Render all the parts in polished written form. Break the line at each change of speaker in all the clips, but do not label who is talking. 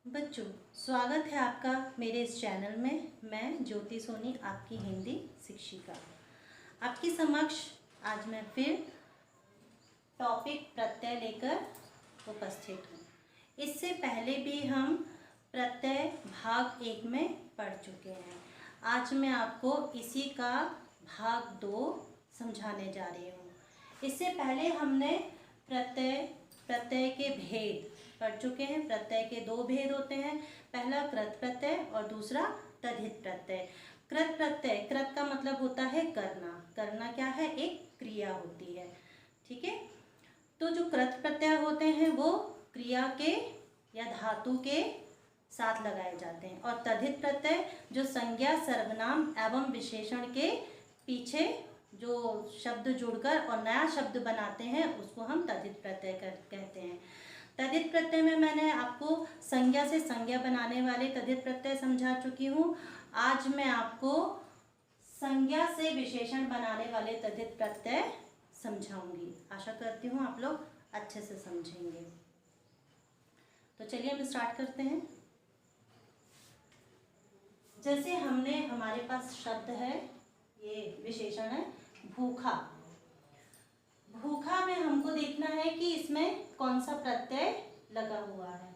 बच्चों, स्वागत है आपका मेरे इस चैनल में। मैं ज्योति सोनी, आपकी हिंदी शिक्षिका, आपकी समक्ष आज मैं फिर टॉपिक प्रत्यय लेकर उपस्थित हूँ। इससे पहले भी हम प्रत्यय भाग 1 में पढ़ चुके हैं। आज मैं आपको इसी का भाग 2 समझाने जा रही हूँ। इससे पहले हमने प्रत्यय के भेद पढ़ चुके हैं। प्रत्यय के 2 भेद होते हैं, पहला कृत प्रत्यय और दूसरा तद्धित प्रत्यय। कृत प्रत्यय, कृत का मतलब होता है करना। करना क्या है? एक क्रिया होती है। ठीक है, तो जो कृत प्रत्यय होते हैं वो क्रिया के या धातु के साथ लगाए जाते हैं, और तद्धित प्रत्यय जो संज्ञा, सर्वनाम एवं विशेषण के पीछे जो शब्द जुड़कर और नया शब्द बनाते हैं उसको हम तद्धित प्रत्यय कहते हैं। तद्धित प्रत्यय में मैंने आपको संज्ञा से संज्ञा बनाने वाले तद्धित प्रत्यय समझा चुकी हूँ। आज मैं आपको संज्ञा से विशेषण बनाने वाले तद्धित प्रत्यय समझाऊंगी। आशा करती हूँ आप लोग अच्छे से समझेंगे। तो चलिए हम स्टार्ट करते हैं। जैसे हमारे पास शब्द है, ये विशेषण है भूखा। भूखा में हमको देखना है कि इसमें कौन सा प्रत्यय लगा हुआ है,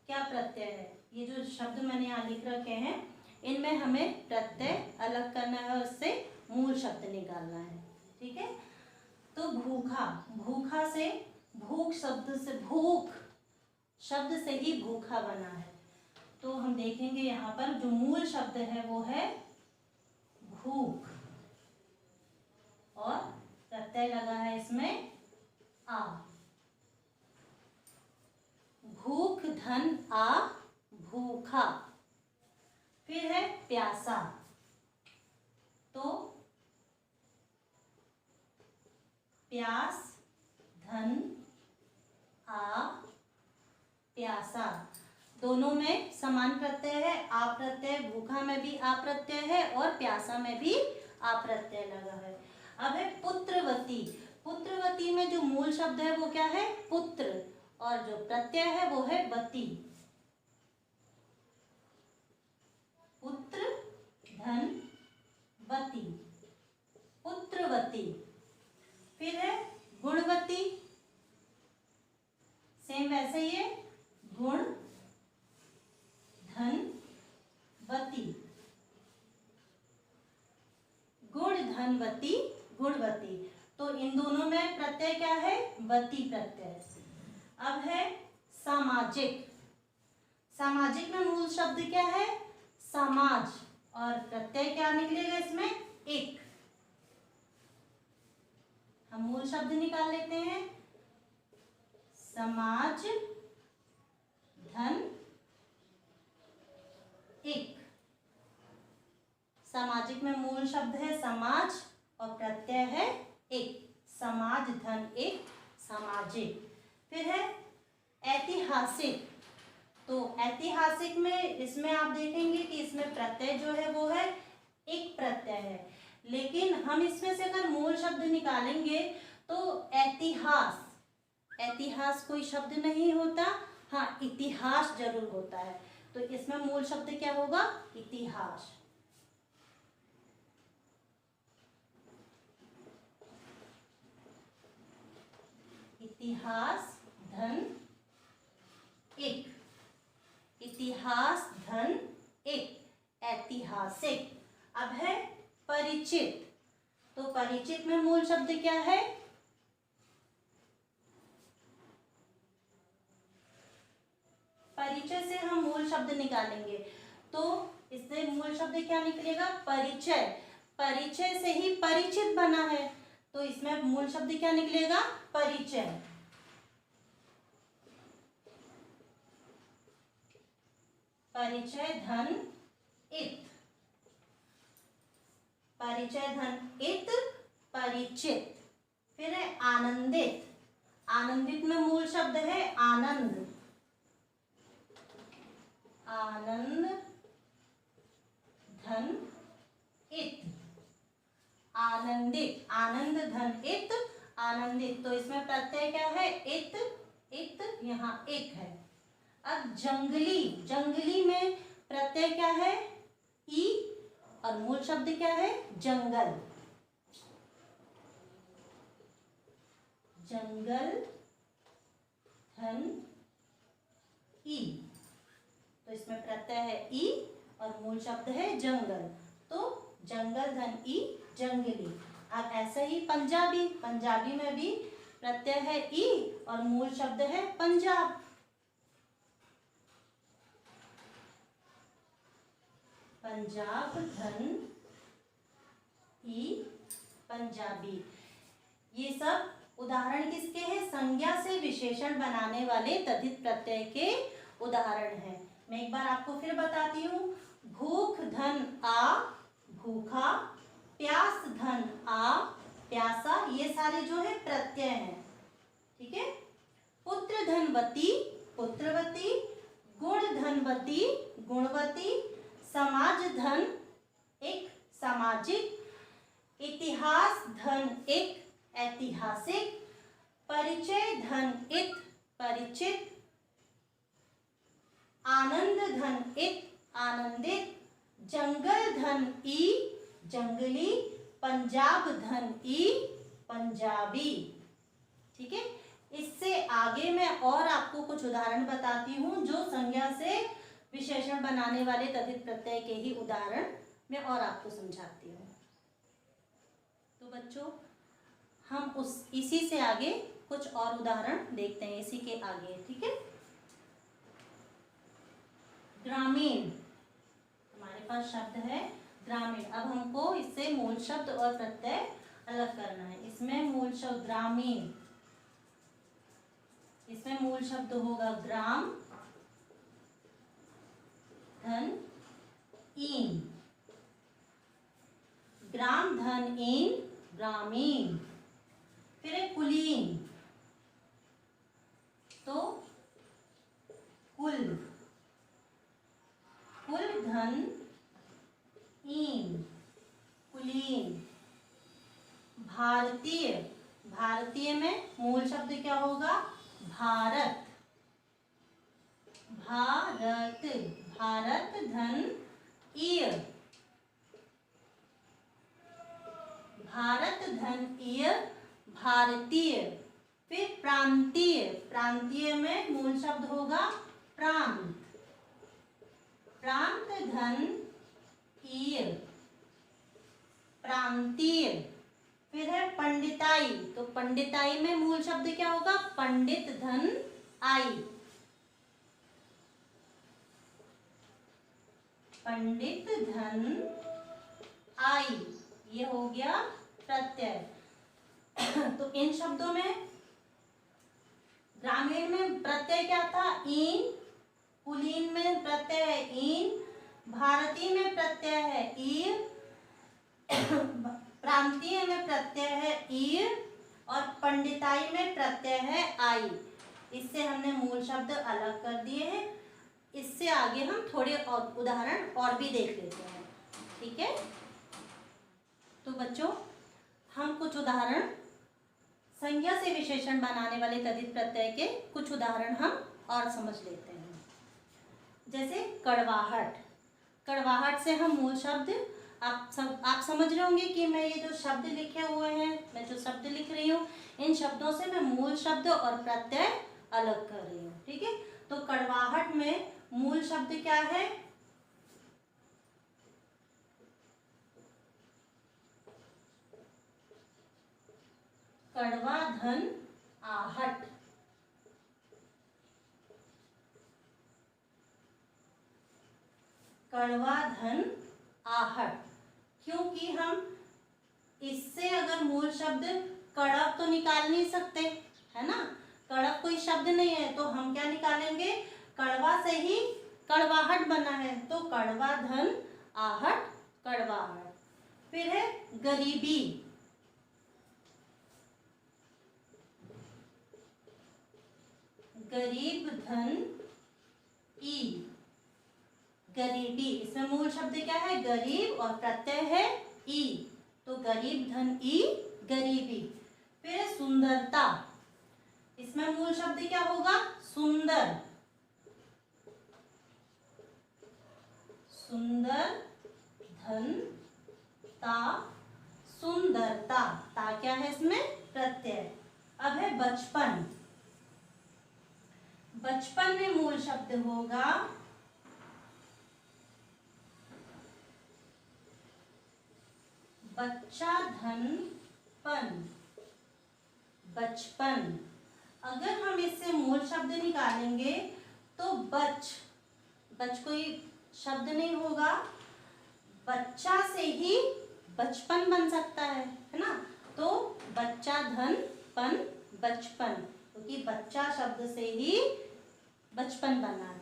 क्या प्रत्यय है। ये जो शब्द मैंने यहाँ लिख रखे हैं इनमें हमें प्रत्यय अलग करना है और उससे मूल शब्द निकालना है। ठीक है, तो भूखा, भूखा से भूख शब्द से, भूख शब्द से ही भूखा बना है। तो हम देखेंगे यहाँ पर जो मूल शब्द है वो है भूख, और प्रत्यय लगा है इसमें आ। भूख धन आ भूखा। फिर है प्यासा, तो प्यास धन आ प्यासा। दोनों में समान प्रत्यय है, आ प्रत्यय। भूखा में भी आ प्रत्यय है और प्यासा में भी आ प्रत्यय लगा है। अब है पुत्रवती। पुत्रवती में जो मूल शब्द है वो क्या है? पुत्र, और जो प्रत्यय है वो है वती। पुत्र धन वती, पुत्रवती। फिर है गुणवती, सेम वैसे ही है, गुण धन वती, गुण धनवती गुणवती। तो इन दोनों में प्रत्यय क्या है? वती प्रत्यय। अब है सामाजिक। सामाजिक में मूल शब्द क्या है? समाज, और प्रत्यय क्या निकलेगा इसमें? एक। हम मूल शब्द निकाल लेते हैं, समाज धन एक। सामाजिक में मूल शब्द है समाज और प्रत्यय है एक। समाज धन एक, सामाजिक। फिर है ऐतिहासिक। तो ऐतिहासिक में इसमें आप देखेंगे कि इसमें प्रत्यय जो है वो है एक प्रत्यय है, लेकिन हम इसमें से अगर मूल शब्द निकालेंगे तो ऐतिहास, ऐतिहास कोई शब्द नहीं होता, हाँ इतिहास जरूर होता है। तो इसमें मूल शब्द क्या होगा? इतिहास। इतिहास धन एक, इतिहास धन एक, ऐतिहासिक। अब है परिचित। तो परिचित में मूल शब्द क्या है? परिचय से हम मूल शब्द निकालेंगे तो इससे मूल शब्द क्या निकलेगा? परिचय। परिचय से ही परिचित बना है, तो इसमें मूल शब्द क्या निकलेगा? परिचय। परिचय धन इत, परिचय धन इत, परिचित। फिर है आनंदित। आनंदित में मूल शब्द है आनंद, आनंद धन इत, आनंदित। आनंद धन इत, आनंदित। तो इसमें प्रत्यय क्या है? इत, इत यहाँ एक है। अब जंगली, जंगली में प्रत्यय क्या है? ई, और मूल शब्द क्या है? जंगल। जंगल धन ई, तो इसमें प्रत्यय है ई और मूल शब्द है जंगल, तो जंगल धन ई जंगली। अब ऐसे ही पंजाबी, पंजाबी में भी प्रत्यय है ई और मूल शब्द है पंजाब। पंजाब धन ई पंजाबी। ये सब उदाहरण किसके हैं? संज्ञा से विशेषण बनाने वाले तद्धित प्रत्यय के उदाहरण हैं। मैं एक बार आपको फिर बताती हूँ। भूख धन आ भूखा, प्यास धन आ प्यासा, ये सारे जो है प्रत्यय हैं, ठीक है। पुत्र धनवती पुत्रवती, गुण धनवती गुणवती, समाज धन एक सामाजिक, इतिहास धन एक ऐतिहासिक, परिचय धन इत परिचित, आनंद धन इत आनंदित, जंगल धन ई जंगली, पंजाब धन ई पंजाबी, ठीक है। इससे आगे मैं और आपको कुछ उदाहरण बताती हूँ जो संज्ञा से विशेषण बनाने वाले तद्धित प्रत्यय के ही उदाहरण मैं और आपको समझाती हूँ। तो बच्चों, हम इसी से आगे कुछ और उदाहरण देखते हैं, इसी के आगे, ठीक है। ग्रामीण, हमारे पास शब्द है ग्रामीण। अब हमको इससे मूल शब्द और प्रत्यय अलग करना है। इसमें मूल शब्द ग्रामीण, इसमें मूल शब्द होगा ग्राम धन ईन, ग्राम धन ईन ग्रामीण। फिर है कुलीन, तो कुल, कुल धन ईन कुलीन। भारतीय, भारतीय में मूल शब्द क्या होगा? भारत, भारत, भारत धन ईय, भारत धन ईय भारतीय। फिर प्रांतीय, प्रांतीय में मूल शब्द होगा प्रांत, प्रांत धन ईय प्रांतीय। फिर है पंडिताई, तो पंडिताई में मूल शब्द क्या होगा? पंडित धन आई, पंडित धन आई, ये हो गया प्रत्यय। तो इन शब्दों में ग्रामीण में प्रत्यय क्या था? ईन, कुलीन में प्रत्यय है ईन, भारतीय में प्रत्यय है ईर, प्रांतीय में प्रत्यय है ईर और पंडिताई में प्रत्यय है आई। इससे हमने मूल शब्द अलग कर दिए हैं। इससे आगे हम थोड़े और उदाहरण और भी देख लेते हैं, ठीक है। तो बच्चों, हम कुछ उदाहरण संज्ञा से विशेषण बनाने वाले तद्धित प्रत्यय के कुछ उदाहरण हम और समझ लेते हैं। जैसे कड़वाहट, कड़वाहट से हम मूल शब्द आप समझ रहे होंगे कि मैं ये जो शब्द लिखे हुए हैं, मैं जो शब्द लिख रही हूँ, इन शब्दों से मैं मूल शब्द और प्रत्यय अलग कर रही हूँ, ठीक है। तो कड़वाहट में मूल शब्द क्या है? कड़वा धन आहट, कड़वा धन आहट। क्योंकि हम इससे अगर मूल शब्द कड़व तो निकाल नहीं सकते, है ना। कड़व कोई शब्द नहीं है, तो हम क्या निकालेंगे? कड़वा से ही कड़वाहट बना है, तो कड़वा धन आहट कड़वाहट। फिर है गरीबी, गरीब धन ई गरीबी। इसमें मूल शब्द क्या है? गरीब और प्रत्यय है ई, तो गरीब धन ई गरीबी। फिर सुंदरता, इसमें मूल शब्द क्या होगा? सुंदर, सुंदर, धन, ता, सुंदरता। ता क्या है इसमें? प्रत्यय। अब है बचपन। बचपन में मूल शब्द होगा बच्चा, धन, पन, बचपन। अगर हम इससे मूल शब्द निकालेंगे तो बच कोई शब्द नहीं होगा, बच्चा से ही बचपन बन सकता है ना। तो बच्चा, धन, पन, बचपन, क्योंकि बच्चा शब्द से ही बचपन बना है।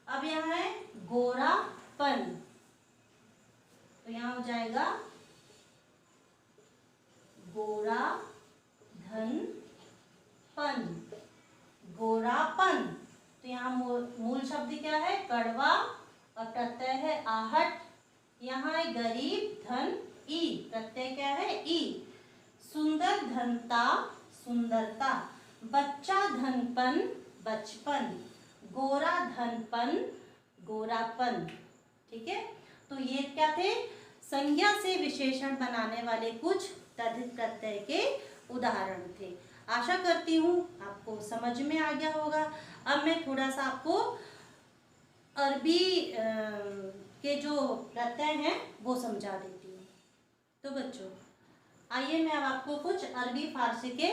अब यहाँ है गोरापन, तो यहाँ हो जाएगा गोरा, धन, पन, गोरापन। तो यहाँ मूल शब्द क्या है? कड़वा, और प्रत्यय है आहट। यहाँ है गरीब, धन, ई, प्रत्यय क्या है? ई। सुंदर, धनता, सुंदरता। बच्चा, धनपन, बचपन। गोरा, धनपन, गोरापन। ठीक है, तो ये क्या थे? संज्ञा से विशेषण बनाने वाले कुछ तद्धित प्रत्यय के उदाहरण थे। आशा करती हूँ आपको समझ में आ गया होगा। अब मैं थोड़ा सा आपको अरबी के जो प्रत्यय हैं वो समझा देती हूँ। तो बच्चों आइए मैं अब आपको कुछ अरबी फारसी के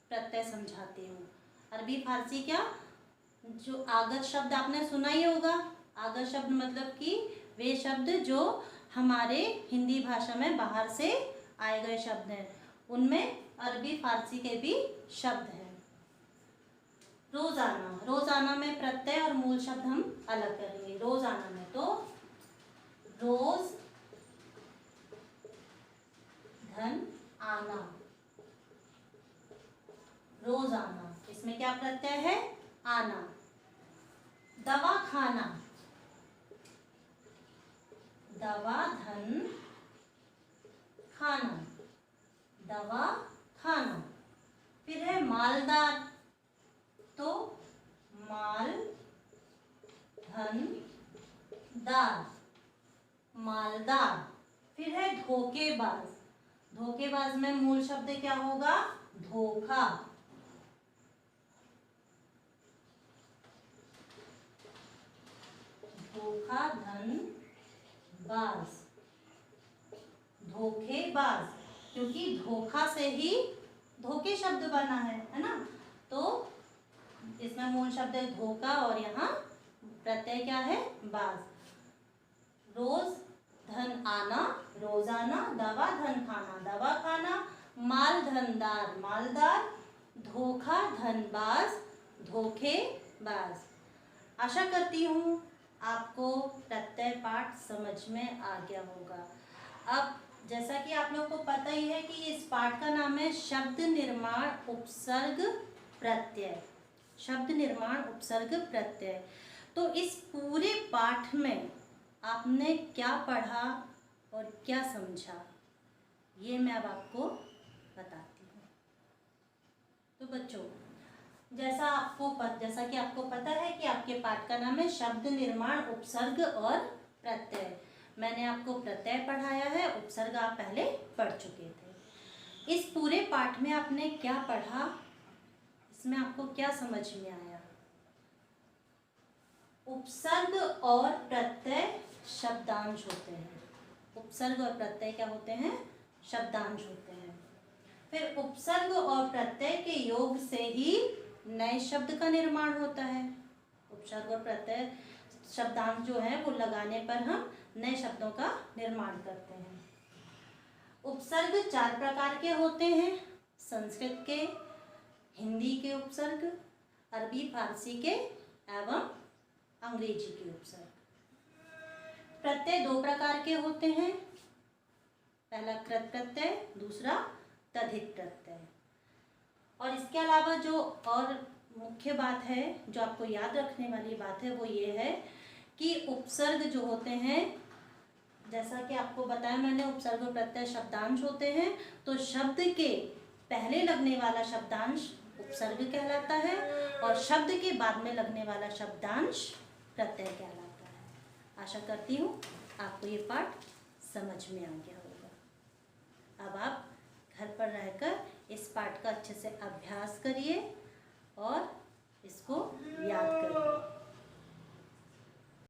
प्रत्यय समझाती हूँ। अरबी फारसी क्या? जो आगत शब्द आपने सुना ही होगा। आगत शब्द मतलब कि वे शब्द जो हमारे हिंदी भाषा में बाहर से आए गए शब्द हैं, उनमें अरबी फारसी के भी शब्द हैं। रोजाना, रोजाना में प्रत्यय और मूल शब्द हम अलग करेंगे। रोजाना में तो रोज, धन, आना, रोजाना, इसमें क्या प्रत्यय है? आना। दवा खाना, दवा, धन, खाना, दवा खाना। फिर है मालदार, तो माल, धन, दार, मालदार। फिर है धोखेबाज, धोखेबाज में मूल शब्द क्या होगा? धोखा। धोखा, धन, बाज, धोखेबाज, क्योंकि धोखा से ही धोखे शब्द बना है ना। तो इसमें मूल शब्द है धोखा और यहाँ प्रत्यय क्या है? बाज। रोज, धन, आना, रोजाना। दवा, धन, खाना, दवा खाना। माल, धनदार, मालदार। धोखा, धनबाज, धोखेबाज। आशा करती हूँ आपको प्रत्यय पाठ समझ में आ गया होगा। अब जैसा कि आप लोगों को पता ही है कि इस पाठ का नाम है शब्द निर्माण उपसर्ग प्रत्यय। शब्द निर्माण उपसर्ग प्रत्यय। तो इस पूरे पाठ में आपने क्या पढ़ा और क्या समझा, ये मैं अब आपको बताती हूँ। तो बच्चों जैसा कि आपको पता है कि आपके पाठ का नाम है शब्द निर्माण उपसर्ग और प्रत्यय। मैंने आपको प्रत्यय पढ़ाया है, उपसर्ग आप पहले पढ़ चुके थे। इस पूरे पाठ में आपने क्या पढ़ा, इसमें आपको क्या समझ में आया? उपसर्ग और प्रत्यय शब्दांश होते हैं। उपसर्ग और प्रत्यय क्या होते हैं? शब्दांश होते हैं। फिर उपसर्ग और प्रत्यय के योग से ही नए शब्द का निर्माण होता है। उपसर्ग और प्रत्यय शब्दांश जो है वो लगाने पर हम नए शब्दों का निर्माण करते हैं। उपसर्ग 4 प्रकार के होते हैं। संस्कृत के, हिंदी के उपसर्ग, अरबी फारसी के एवं अंग्रेजी के उपसर्ग। प्रत्यय 2 प्रकार के होते हैं। पहला कृत प्रत्यय, दूसरा तद्धित प्रत्यय। और इसके अलावा जो और मुख्य बात है, जो आपको याद रखने वाली बात है, वो ये है कि उपसर्ग जो होते हैं, जैसा कि आपको बताया मैंने, उपसर्ग और प्रत्यय शब्दांश होते हैं। तो शब्द के पहले लगने वाला शब्दांश उपसर्ग कहलाता है और शब्द के बाद में लगने वाला शब्दांश प्रत्यय कहलाता है। आशा करती हूँ आपको ये पाठ समझ में आ गया होगा। अब आप घर पर रहकर इस पाठ का अच्छे से अभ्यास करिए और